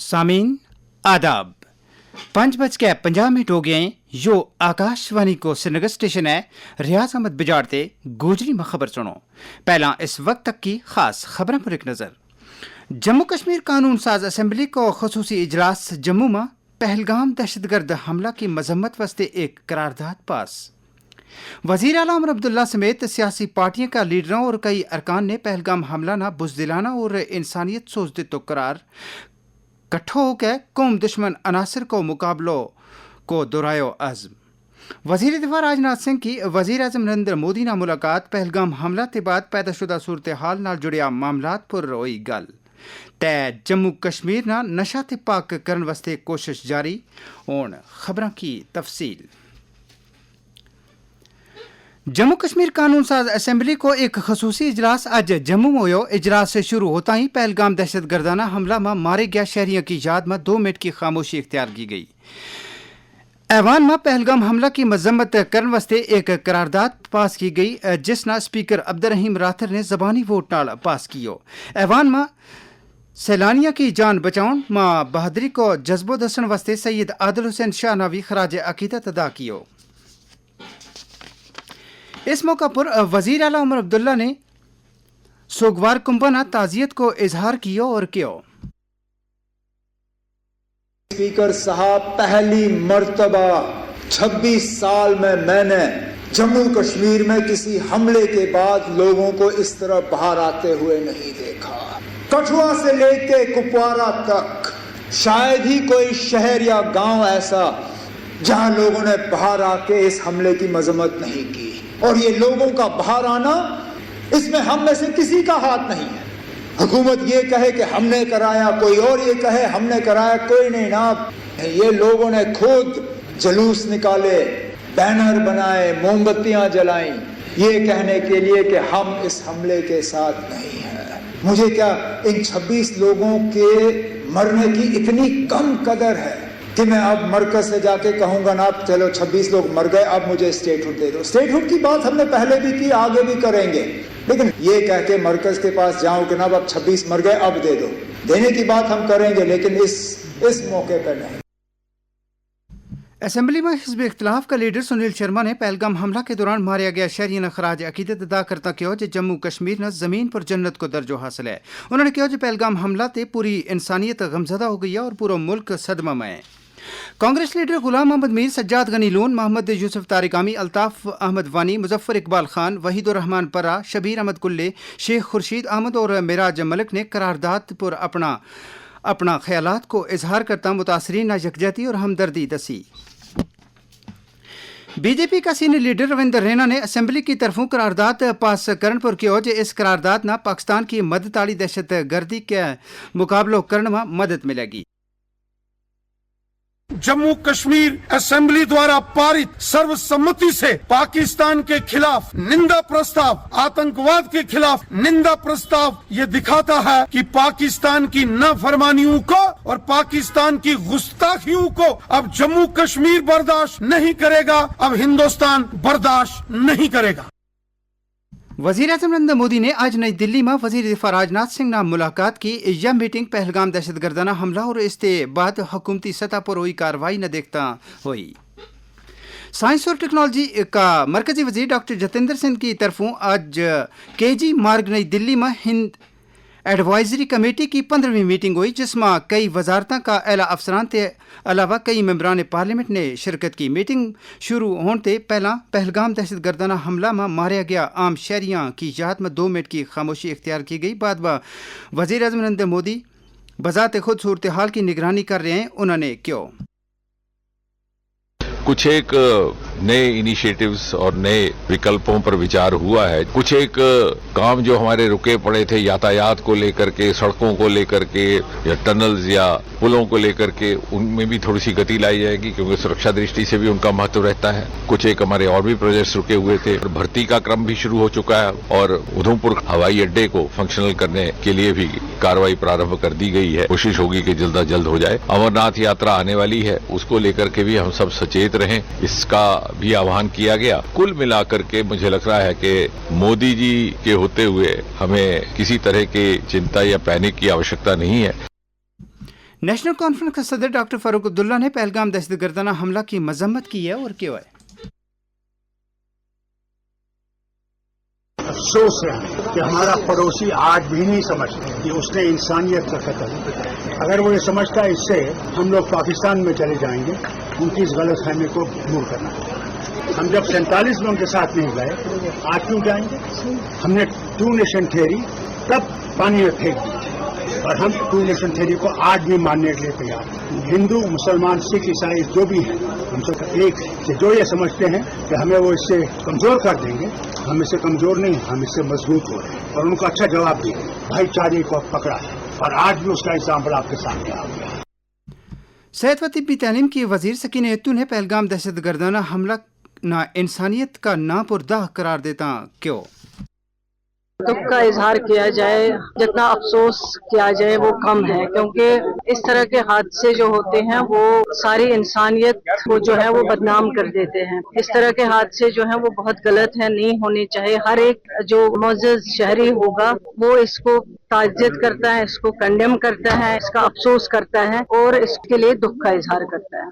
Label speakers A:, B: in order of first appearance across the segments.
A: सामीन आदाब 5:50 हो गए। यो आकाशवाणी को श्रीनगर स्टेशन है। रियाज अहमद बिजाड़ते गोजरी में खबर सुनो। पहला इस वक्त तक की खास खबरों पर एक नज़र। जम्मू कश्मीर कानून साज असम्बली को खसूसी इजलास जम्मू में पहलगाम दहशतगर्द हमला की मजम्मत वास्ते एक करारदाद पास। वजीर आला उमर अब्दुल्ला समेत सियासी पार्टियों का लीडरों और कई अरकान ने पहलगाम हमला ना बुज़दिलाना और इंसानियत सोच दे तो करार कट्ठो होकर कौम दुश्मन अनासर को मुकाबलों को दोहरायो अज़्म। वज़ीर दिफा राजनाथ सिंह की वज़ीर आज़म नरेंद्र मोदी ना मुलाकात पहलगाम हमला के बाद पैदा शुदा सूरत हाल नाल जुड़िया मामलात पर रोई गल तै जम्मू कश्मीर ना नशा ते पाक करन वास्ते कोशिश जारी। हुण खबरां की तफसील। जम्मू कश्मीर कानून साज असम्बली को एक खसूसी इजलास आज जम्मू में हुआ। इजलास से शुरू होता ही पहलगाम दहशत गर्दाना हमला में मारे गया शहरियों की याद में 2 मिनट की खामोशी इख्तियार की गई। ऐवान में पहलगाम हमला की मजम्मत करने वास्ते एक करारदाद पास की गई जिसना स्पीकर अब्दुर्रहीम राथर ने जबानी वोट नाल पास कियो। ऐवान में सैलानियों की जान बचाउन मां बहादुरी को जज्बो दसन वास्ते सैयद आदिल हुसैन शाह नावी खराज अकीदत अदा कियो। इस मौका पर वजीर आला उमर अब्दुल्ला ने सोगवार कुंपना ताजियत को इजहार किया और क्यों।
B: स्पीकर साहब, पहली मर्तबा 26 साल में मैंने जम्मू कश्मीर में किसी हमले के बाद लोगों को इस तरह बाहर आते हुए नहीं देखा। कठुआ से लेके कुपवारा तक शायद ही कोई शहर या गांव ऐसा जहां लोगों ने बाहर आके इस हमले की मजम्मत नहीं की। और ये लोगों का बाहर आना, इसमें हम में से किसी का हाथ नहीं है। हुकूमत ये कहे कि हमने कराया, कोई और ये कहे हमने कराया, कोई नहीं ना। ये लोगों ने खुद जुलूस निकाले, बैनर बनाए, मोमबत्तियां जलाई, ये कहने के लिए कि हम इस हमले के साथ नहीं हैं। मुझे क्या इन 26 लोगों के मरने की इतनी कम कदर है कि मैं अब मरकज से जाके कहूंगा ना चलो 26 लोग मर गए, अब मुझे स्टेटहुड दे दो। स्टेटहुड की बात हमने पहले भी की, आगे भी करेंगे, लेकिन ये कह के मरकज के पास जाऊं कि ना अब 26 मर गए अब दे दो, देने की बात हम करेंगे, लेकिन इस मौके पर नहीं।
A: असेंबली में हिज़्ब इख्तिलाफ का लीडर सुनील शर्मा ने पहलगाम हमला के दौरान मारा गया शहरी ने खराज अकीदत अदा करता कहो कि जम्मू कश्मीर ने जमीन पर जन्नत को दर्जो हासिल है। उन्होंने कहा कि पहलगाम हमला ते पूरी इंसानियत गमजदा हो गई है और पूरा मुल्क सदमा में है। कांग्रेस लीडर गुलाम मोहम्मद मीर, सज्जाद गनी लोन, मोहम्मद यूसुफ तारिकामी, अल्ताफ अहमद वानी, मुजफ्फर इकबाल खान, वहीदुर रहमान परा, शबीर अहमद कुल्ले, शेख खुर्शीद अहमद और मिराज मलिक ने करारदाद पर अपना ख्यालात को इजहार करता मुतासरीन यकजहती और हमदर्दी दसी। बीजेपी का सीनियर लीडर रविंदर रैना ने असम्बली की तरफों करारदाद पास करने पर किया कि इस करारदाद ना पाकिस्तान की मदद आली दहशत गर्दी के मुकाबलो करने में मदद मिलेगी।
C: जम्मू कश्मीर असेंबली द्वारा पारित सर्वसम्मति से पाकिस्तान के खिलाफ निंदा प्रस्ताव, आतंकवाद के खिलाफ निंदा प्रस्ताव ये दिखाता है कि पाकिस्तान की नाफरमानियों को और पाकिस्तान की गुस्ताखियों को अब जम्मू कश्मीर बर्दाश्त नहीं करेगा, अब हिंदुस्तान बर्दाश्त नहीं करेगा।
A: वज़ीर आज़म नरेंद्र मोदी ने आज नई दिल्ली में वज़ीर दिफा राजनाथ सिंह नाम मुलाकात की। यह मीटिंग पहलगाम दहशत गर्दाना हमला और इसके बाद हुकूमती सतह पर हुई कार्रवाई न देखता हुई। साइंस और टेक्नोलॉजी का मरकजी वज़ीर डॉक्टर जितेंद्र सिंह की तरफों आज केजी मार्ग नई दिल्ली में हिंद एडवाइजरी कमेटी की 15वीं मीटिंग हुई, जिसमें कई वजारतों का आला अफसरान के अलावा कई मेंबरान पार्लियामेंट ने शिरकत की। मीटिंग शुरू होने से पहला पहलगाम दहशत गर्दाना हमला में मारे गया आम शहरियों की याद में 2 मिनट की खामोशी इख्तियार की गई। बाद में वज़ीर आज़म नरेंद्र मोदी बजाते खुद सूरत हाल की निगरानी कर रहे हैं। उन्होंने क्यों
D: कुछ एक नए इनिशिएटिव्स और नए विकल्पों पर विचार हुआ है। कुछ एक काम जो हमारे रुके पड़े थे यातायात को लेकर के, सड़कों को लेकर के या टनल्स या पुलों को लेकर के, उनमें भी थोड़ी सी गति लाई जाएगी क्योंकि सुरक्षा दृष्टि से भी उनका महत्व रहता है। कुछ एक हमारे और भी प्रोजेक्ट्स रुके हुए थे। भर्ती का क्रम भी शुरू हो चुका है और उधमपुर हवाई अड्डे को फंक्शनल करने के लिए भी कार्रवाई प्रारंभ कर दी गई है। कोशिश होगी कि जल्द अज जल्द हो जाए। अमरनाथ यात्रा आने वाली है, उसको लेकर के भी हम सब सचेत रहें, इसका भी आह्वान किया गया। कुल मिलाकर के मुझे लग रहा है कि मोदी जी के होते हुए हमें किसी तरह की चिंता या पैनिक की आवश्यकता नहीं है।
A: नेशनल कॉन्फ्रेंस के सदर डॉक्टर फारूक अब्दुल्ला ने पहलगाम दहशतगर्दाना हमला की मजम्मत की है और क्यों है?
E: अफसोस है कि हमारा पड़ोसी आज भी नहीं समझता कि उसने इंसानियत का कत्ल। अगर वो ये समझता है इससे हम लोग पाकिस्तान में चले जाएंगे, उनकी इस गलतफहमी को दूर करना है। हम जब 47 में उनके साथ नहीं गए, आज क्यों जाएंगे? हमने टू नेशन थ्योरी तब पानी में फेंक दी और हम टू नेशन थ्योरी को आज भी मानने के लिए तैयार हैं। हिंदू, मुसलमान, सिख, ईसाई जो भी हैं, हम सब एक से जो ये समझते हैं कि हमें वो इससे कमजोर कर देंगे, हम इससे कमजोर नहीं, हम इससे मजबूत हो रहे हैं। और उनको अच्छा जवाब दिया, भाईचारे को पकड़ा है और आज भी उसका एग्जाम्पल आपके सामने आ गया है।
A: सेहत व तिब्बी तालीम की वजीर सकीना यत्तू ने पहलगाम दहशतगर्दाना हमला ना इंसानियत का नापुरदाह करार देता क्यों?
F: दुख का इजहार किया जाए, जितना अफसोस किया जाए वो कम है, क्योंकि इस तरह के हादसे जो होते हैं वो सारी इंसानियत को जो है वो बदनाम कर देते हैं। इस तरह के हादसे जो हैं वो बहुत गलत हैं, नहीं होने चाहिए। हर एक जो मोअज़्ज़ज़ शहरी होगा वो इसको ताज्जुब करता है, इसको कंडेम करता है, इसका अफसोस करता है और इसके लिए दुख का इजहार करता है।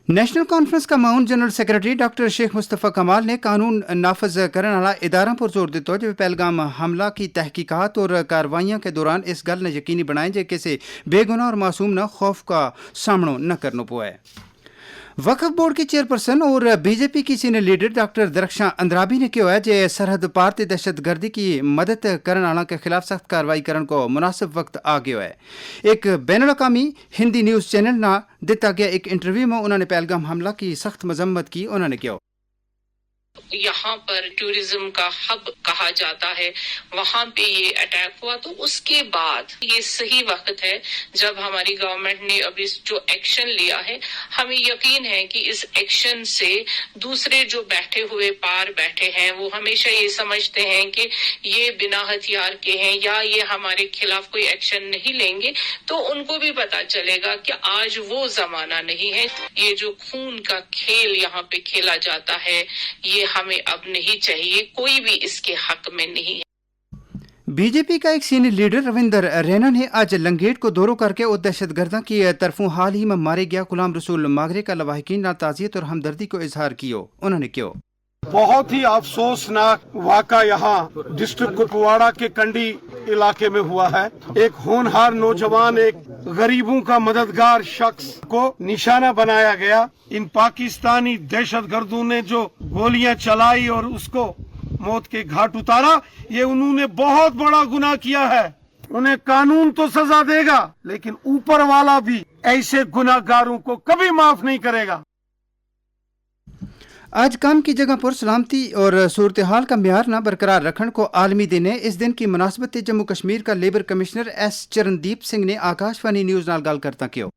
A: नेशनल कॉन्फ्रेंस का माउन general secretary doctor Sheikh Mustafa Kamal ने कानून नाफज करने वाला इदारा पर जोर दिता जो पहलगाम हमला की तहकीकात और कार्रवाइयों के दौरान इस गल ने यकीनी बनाए जे किसी बेगुनाह और मासूम न खौफ का सामना न करना पाए। वक्फ बोर्ड की चेयरपर्सन और बीजेपी की senior leader doctor Darakhshan Andrabi ने कहा है जे सरहद पार ते दहशतगर्दी की मदद करने वालों के खिलाफ सख्त कार्रवाई करने को मुनासिब वक्त आ गया है। एक बैनुल अक़वामी हिंदी न्यूज़ चैनल ना दिता गया एक इंटरव्यू में उन्होंने पहलगाम हमला की सख्त मजम्मत की। उन्होंने कहा
G: यहाँ पर टूरिज्म का हब कहा जाता है, वहाँ पे ये अटैक हुआ, तो उसके बाद ये सही वक्त है जब हमारी गवर्नमेंट ने अभी जो एक्शन लिया है, हमें यकीन है कि इस एक्शन से दूसरे जो बैठे हुए पार बैठे हैं वो हमेशा ये समझते हैं कि ये बिना हथियार के हैं या ये हमारे खिलाफ कोई एक्शन नहीं लेंगे, तो उनको भी पता चलेगा कि आज वो जमाना नहीं है। ये जो खून का खेल यहाँ पे खेला जाता है ये हमें अब नहीं चाहिए, कोई भी इसके हक में नहीं है।
A: बीजेपी का एक सीनियर लीडर रविंदर रैना ने आज लंगेट को दौरों करके और दहशतगर्दा की तरफों हाल ही में मारे गया गुलाम रसूल मागरे का लवाहिकीन ना ताज़ियत और हमदर्दी को इजहार किया। उन्होंने क्यों
C: बहुत ही अफसोसनाक वाक़ा यहाँ डिस्ट्रिक्ट कुपवाड़ा के कंडी इलाके में हुआ है। एक होनहार नौजवान, एक गरीबों का मददगार शख्स को निशाना बनाया गया। इन पाकिस्तानी दहशतगर्दों ने जो गोलियां चलाई और उसको मौत के घाट उतारा, ये उन्होंने बहुत बड़ा गुनाह किया है। उन्हें कानून तो सजा देगा, लेकिन ऊपर वाला भी ऐसे गुनाहगारों को कभी माफ नहीं करेगा।
A: आज काम की जगह पर सलामती और सूरत हाल का म्यार न बरकरार रखने को आलमी दिन है। इस दिन की मुनासबत जम्मू कश्मीर का labour commissioner S Charandeep Singh ने आकाशवाणी न्यूज़ नाल गल करता किया।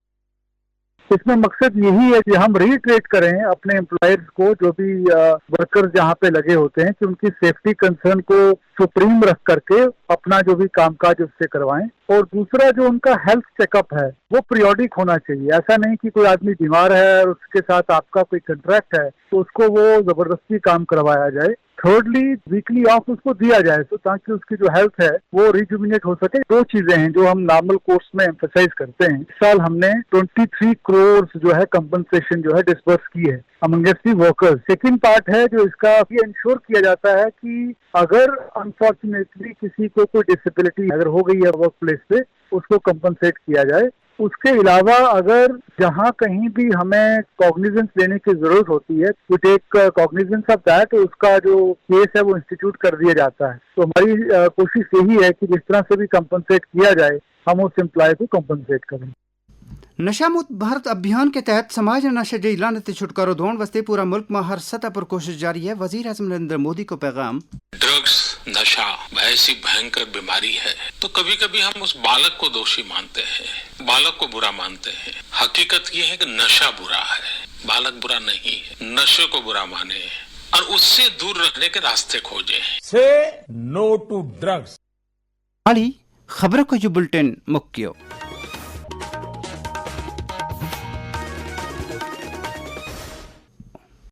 H: इसमें मकसद यही है कि हम रीट्रेट करें अपने एम्प्लॉयर्स को, जो भी वर्कर्स जहाँ पे लगे होते हैं, कि उनकी सेफ्टी कंसर्न को सुप्रीम रख करके अपना जो भी कामकाज उससे करवाएं। और दूसरा जो उनका हेल्थ चेकअप है वो पीरियोडिक होना चाहिए। ऐसा नहीं कि कोई आदमी बीमार है और उसके साथ आपका कोई कंट्रैक्ट है तो उसको वो जबरदस्ती काम करवाया जाए। थर्डली वीकली ऑफ उसको दिया जाए तो ताकि उसकी जो हेल्थ है वो रिजुविनेट हो सके। दो चीजें हैं जो हम नॉर्मल कोर्स में एम्फेसाइज करते हैं। इस साल हमने 23 करोड़ जो है कंपनसेशन जो है डिस्बर्स की है अमंगेस्ट दी वर्कर्स। सेकंड पार्ट है जो इसका ये इंश्योर किया जाता है कि अगर अनफॉर्चुनेटली किसी को कोई डिसेबिलिटी अगर हो गई है वर्क प्लेस पे, उसको कंपनसेट किया जाए। उसके अलावा अगर जहाँ कहीं भी हमें कॉग्निजेंस लेने की जरूरत होती है, we take cognizance of that, तो उसका जो केस है वो इंस्टीट्यूट कर दिया जाता है। तो हमारी कोशिश यही है कि जिस तरह से भी कंपनसेट किया जाए हम उस एम्प्लॉय को कंपनसेट करें।
A: नशा मुक्त भारत अभियान के तहत समाज ने नशे जई लानत ते छुटकारो दिलाने वास्ते पूरा मुल्क में हर सतह पर कोशिश जारी है। वजीर आज़म नरेंद्र मोदी को पैगाम,
I: ड्रग्स, नशा ऐसी भयंकर बीमारी है तो कभी कभी हम उस बालक को दोषी मानते हैं, बालक को बुरा मानते हैं। हकीकत ये है कि नशा बुरा है, बालक बुरा नहीं है। नशे को बुरा माने और उससे दूर रखने के रास्ते खोजे।
J: से नो टू ड्रग्स।
A: खबरों का जो बुलेटिन मुक्कियो।